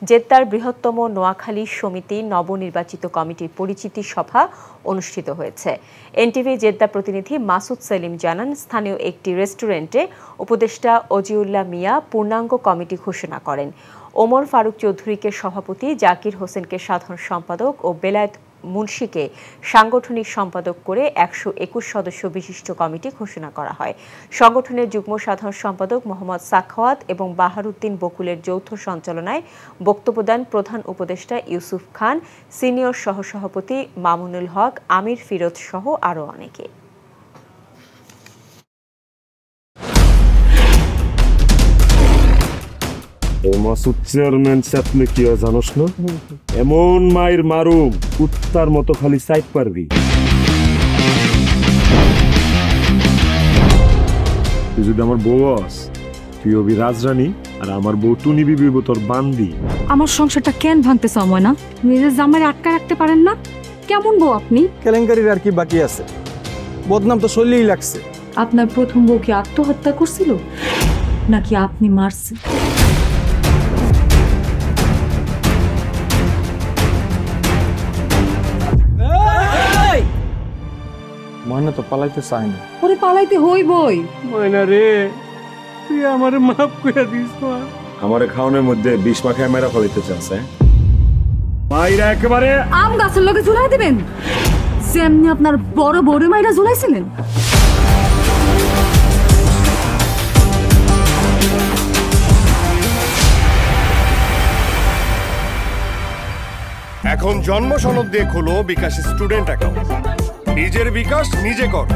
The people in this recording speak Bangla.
জেদ্দার বৃহত্তম নোয়াখালী সমিতি নবনির্বাচিত কমিটির পরিচিতি সভা অনুষ্ঠিত হয়েছে। এনটিভি জেদ্দা প্রতিনিধি মাসুদ সেলিম জানান, স্থানীয় একটি রেস্টুরেন্টে উপদেষ্টা অজিউল্লাহ মিয়া পূর্ণাঙ্গ কমিটি ঘোষণা করেন। ওমর ফারুক চৌধুরীকে সভাপতি, জাকির হোসেনকে সাধারণ সম্পাদক ও বেলায়েত মুন্সিকে সাংগঠনিক সম্পাদক করে ১২১ সদস্য বিশিষ্ট কমিটি ঘোষণা করা হয়। সংগঠনের যুগ্ম সাধারণ সম্পাদক মোহাম্মদ সাখাওয়াত এবং বাহারউদ্দিন বকুলের যৌথ সঞ্চালনায় বক্তব্য দেন প্রধান উপদেষ্টা ইউসুফ খান, সিনিয়র সহসভাপতি মামুনুল হক, আমির ফিরোজ সহ আরও অনেকে। মাসুদ চেয়ারম্যান চাপলে কি জানোস না? এমন মায়ের মারুম কুত্তার মতো খালি সাইড পারবি। তুই যদি আমার বউ আস, তুই হবি রাজরানী আর আমার বউ টুনি বিবি তোর বান্দি। আমার সংসারটা কেন ভাঙতে সময় না? নিজের জামাই আটকা রাখতে পারেন না? কেমন বউ আপনি? কেলেঙ্কারির আর কি বাকি আছে? বদনাম তো শৈলেই লাগছে। আপনার প্রথম বউ কি আত্মহত্যা করছিল নাকি আপনি মারছেন? ময়না তো পালাইতে চায় না। ওরে পালাইতে হইবই। ময়না রে, তুই আমারে মাফ করে দিস। আমারে খাওয়ানোর মধ্যে বিষ মাখায় মেরা ফলাইতে চাচ্ছে। মাইরা একেবারে আম গাছের লগে ঝুলাই দিবেন, যেমনি আপনার বড় বড় মাইরা ঝুলাইছিলেন। এখন জন্ম সনদ দিয়ে খোলো বিকাশ স্টুডেন্ট অ্যাকাউন্ট। নিজের বিকাশ নিজে কর।